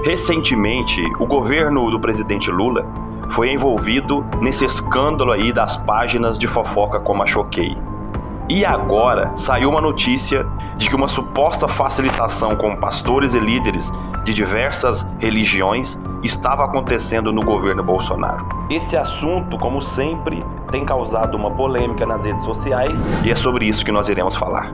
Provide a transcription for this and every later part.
Recentemente, o governo do presidente Lula foi envolvido nesse escândalo aí das páginas de fofoca como a Choquei. E agora saiu uma notícia de que uma suposta facilitação com pastores e líderes de diversas religiões estava acontecendo no governo Bolsonaro. Esse assunto, como sempre, tem causado uma polêmica nas redes sociais e é sobre isso que nós iremos falar.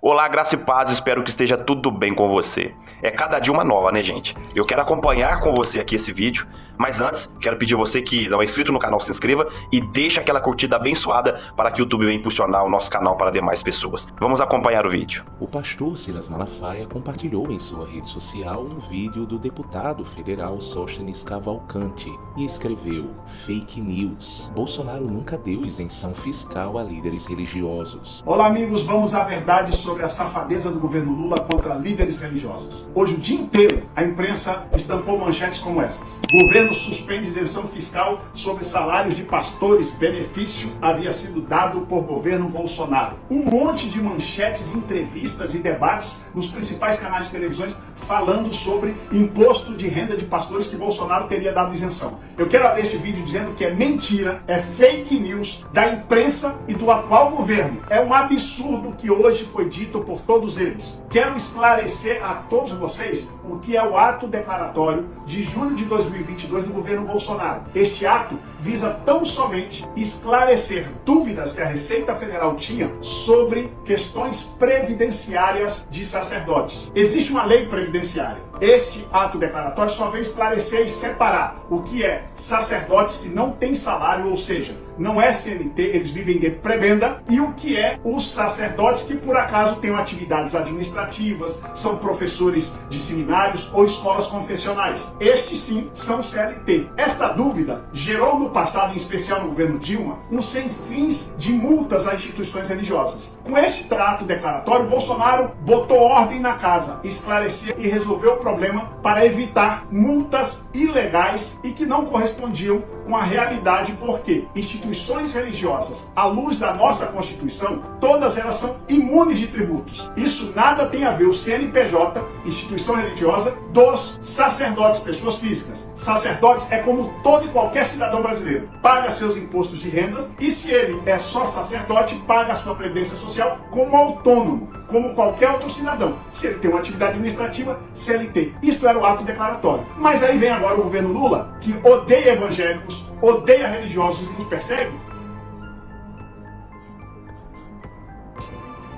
Olá, graça e paz, espero que esteja tudo bem com você. É cada dia uma nova, né, gente? Eu quero acompanhar com você aqui esse vídeo, mas antes, quero pedir a você que não é inscrito no canal, se inscreva e deixe aquela curtida abençoada para que o YouTube venha impulsionar o nosso canal para demais pessoas. Vamos acompanhar o vídeo. O pastor Silas Malafaia compartilhou em sua rede social um vídeo do deputado federal Sóstenes Cavalcante e escreveu: Fake News. Bolsonaro nunca deu isenção fiscal a líderes religiosos. Olá, amigos, vamos à verdade sobre a safadeza do governo Lula contra líderes religiosos. Hoje o dia inteiro a imprensa estampou manchetes como essas: governo suspende isenção fiscal sobre salários de pastores, benefício havia sido dado por governo Bolsonaro. Um monte de manchetes, entrevistas e debates nos principais canais de televisões falando sobre imposto de renda de pastores que Bolsonaro teria dado isenção. Eu quero abrir este vídeo dizendo que é mentira, é fake news da imprensa e do atual governo. É um absurdo que hoje foi dito por todos eles. Quero esclarecer a todos vocês o que é o ato declaratório de junho de 2022 do governo Bolsonaro. Este ato visa tão somente esclarecer dúvidas que a Receita Federal tinha sobre questões previdenciárias de sacerdotes. Existe uma lei previdenciária. Este ato declaratório só vem esclarecer e separar o que é sacerdotes que não têm salário, ou seja, não é CLT, eles vivem de prebenda, e o que é os sacerdotes que por acaso têm atividades administrativas, são professores de seminários ou escolas confessionais. Estes sim são CLT. Esta dúvida gerou no passado, em especial no governo Dilma, sem fins de multas a instituições religiosas. Com este trato declaratório, Bolsonaro botou ordem na casa, esclareceu e resolveu o problema para evitar multas ilegais e que não correspondiam com a realidade, porque instituições religiosas, à luz da nossa Constituição, todas elas são imunes de tributos. Isso nada tem a ver o CNPJ, instituição religiosa, dos sacerdotes, pessoas físicas. Sacerdotes é como todo e qualquer cidadão brasileiro. Paga seus impostos de rendas e, se ele é só sacerdote, paga a sua previdência social como autônomo, como qualquer outro cidadão. Se ele tem uma atividade administrativa, CLT. Isto era o ato declaratório. Mas aí vem agora o governo Lula, que odeia evangélicos, odeia religiosos e nos persegue.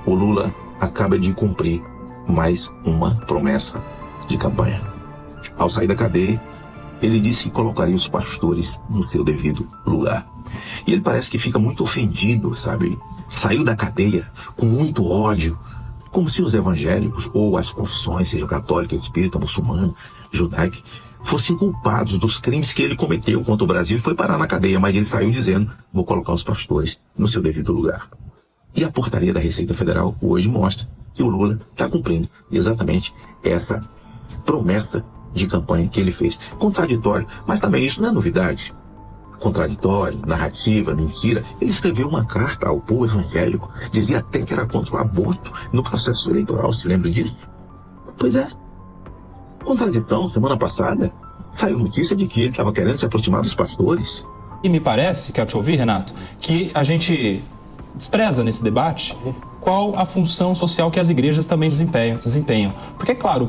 O Lula acaba de cumprir mais uma promessa de campanha. Ao sair da cadeia, ele disse que colocaria os pastores no seu devido lugar. E ele parece que fica muito ofendido, sabe? Saiu da cadeia com muito ódio, como se os evangélicos ou as confissões, seja católica, espírita, muçulmana, judaica, fossem culpados dos crimes que ele cometeu contra o Brasil e foi parar na cadeia, mas ele saiu dizendo: vou colocar os pastores no seu devido lugar. E a portaria da Receita Federal hoje mostra que o Lula está cumprindo exatamente essa promessa de campanha que ele fez. Contraditório, mas também isso não é novidade. Contraditório, narrativa, mentira. Ele escreveu uma carta ao povo evangélico, dizia até que era contra o aborto no processo eleitoral, se lembra disso? Pois é. Contradição, semana passada, saiu notícia de que ele estava querendo se aproximar dos pastores. E me parece, quero te ouvir, Renato, que a gente despreza nesse debate qual a função social que as igrejas também desempenham. Porque, é claro,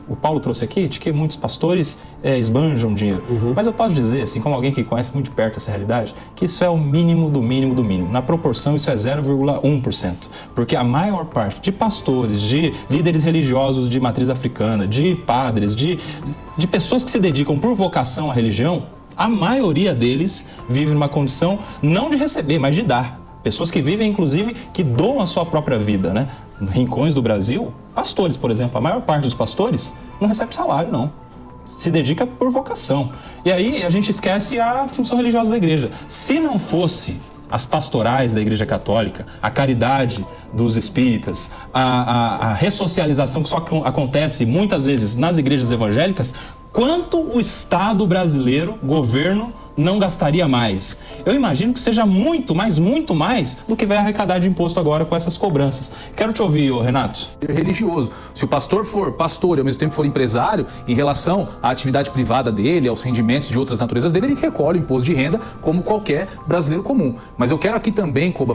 o Paulo trouxe aqui de que muitos pastores esbanjam dinheiro. Mas eu posso dizer, assim, como alguém que conhece muito de perto essa realidade, que isso é o mínimo do mínimo do mínimo. Na proporção, isso é 0,1%. Porque a maior parte de pastores, de líderes religiosos de matriz africana, de padres, de pessoas que se dedicam por vocação à religião, a maioria deles vive numa condição não de receber, mas de dar. Pessoas que vivem, inclusive, que doam a sua própria vida, né? Em rincões do Brasil, pastores, por exemplo, a maior parte dos pastores não recebe salário, não. Se dedica por vocação. E aí a gente esquece a função religiosa da igreja. Se não fosse as pastorais da Igreja Católica, a caridade dos espíritas, a ressocialização que só acontece muitas vezes nas igrejas evangélicas, quanto o Estado brasileiro, governo, não gastaria mais. Eu imagino que seja muito mais do que vai arrecadar de imposto agora com essas cobranças. Quero te ouvir, Renato. Religioso. Se o pastor for pastor e ao mesmo tempo for empresário, em relação à atividade privada dele, aos rendimentos de outras naturezas dele, ele recolhe o imposto de renda como qualquer brasileiro comum. Mas eu quero aqui também, Koba,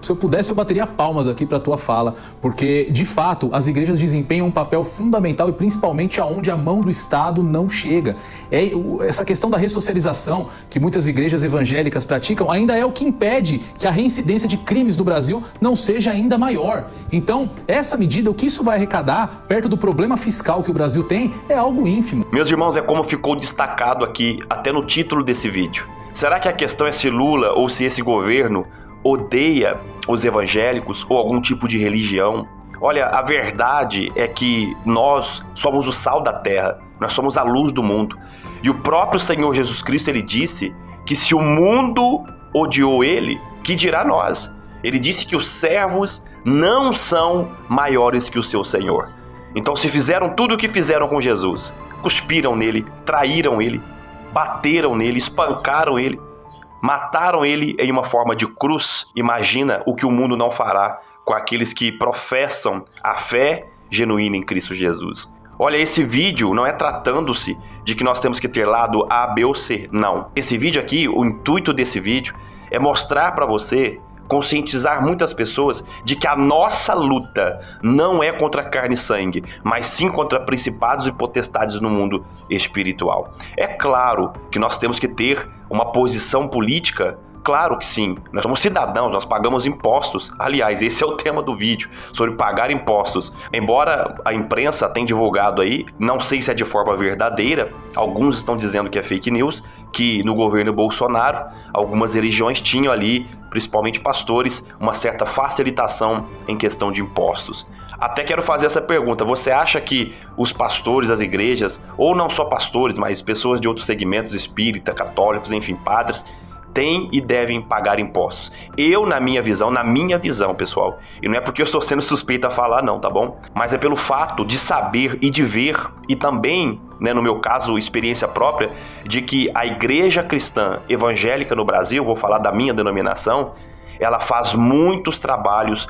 se eu pudesse eu bateria palmas aqui para a tua fala, porque de fato as igrejas desempenham um papel fundamental e principalmente aonde a mão do Estado não chega. Essa questão da ressocialização que muitas igrejas evangélicas praticam ainda é o que impede que a reincidência de crimes no Brasil não seja ainda maior. Então, essa medida, o que isso vai arrecadar perto do problema fiscal que o Brasil tem, é algo ínfimo. Meus irmãos, é como ficou destacado aqui até no título desse vídeo. Será que a questão é se Lula ou se esse governo odeia os evangélicos ou algum tipo de religião? Olha, a verdade é que nós somos o sal da terra, nós somos a luz do mundo. E o próprio Senhor Jesus Cristo, ele disse que se o mundo odiou ele, que dirá nós? Ele disse que os servos não são maiores que o seu Senhor. Então, se fizeram tudo o que fizeram com Jesus, cuspiram nele, traíram ele, bateram nele, espancaram ele, mataram ele em uma forma de cruz, imagina o que o mundo não fará com aqueles que professam a fé genuína em Cristo Jesus. Olha, esse vídeo não é tratando-se de que nós temos que ter lado A, B ou C, não. Esse vídeo aqui, o intuito desse vídeo é mostrar para você, conscientizar muitas pessoas de que a nossa luta não é contra carne e sangue, mas sim contra principados e potestades no mundo espiritual. É claro que nós temos que ter uma posição política. Claro que sim, nós somos cidadãos, nós pagamos impostos. Aliás, esse é o tema do vídeo, sobre pagar impostos. Embora a imprensa tenha divulgado aí, não sei se é de forma verdadeira, alguns estão dizendo que é fake news, que no governo Bolsonaro, algumas religiões tinham ali, principalmente pastores, uma certa facilitação em questão de impostos. Até quero fazer essa pergunta, você acha que os pastores das igrejas, ou não só pastores, mas pessoas de outros segmentos, espírita, católicos, enfim, padres, têm e devem pagar impostos? Eu, na minha visão, pessoal, e não é porque eu estou sendo suspeito a falar não, tá bom? Mas é pelo fato de saber e de ver, e também, né, no meu caso, experiência própria, de que a igreja cristã evangélica no Brasil, vou falar da minha denominação, ela faz muitos trabalhos,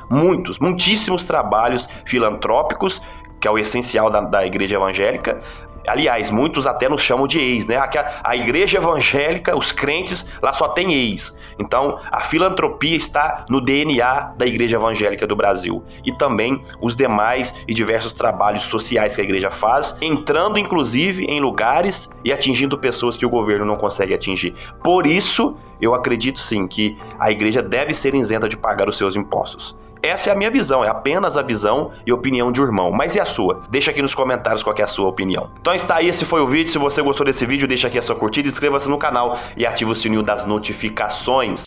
muitíssimos trabalhos filantrópicos, que é o essencial da igreja evangélica. Aliás, muitos até nos chamam de ex, né? A igreja evangélica, os crentes, lá só tem ex. Então, a filantropia está no DNA da igreja evangélica do Brasil. E também os demais e diversos trabalhos sociais que a igreja faz, entrando inclusive em lugares e atingindo pessoas que o governo não consegue atingir. Por isso, eu acredito sim que a igreja deve ser isenta de pagar os seus impostos. Essa é a minha visão, é apenas a visão e opinião de um irmão. Mas e a sua? Deixa aqui nos comentários qual que é a sua opinião. Então está aí, esse foi o vídeo. Se você gostou desse vídeo, deixa aqui a sua curtida, inscreva-se no canal e ative o sininho das notificações.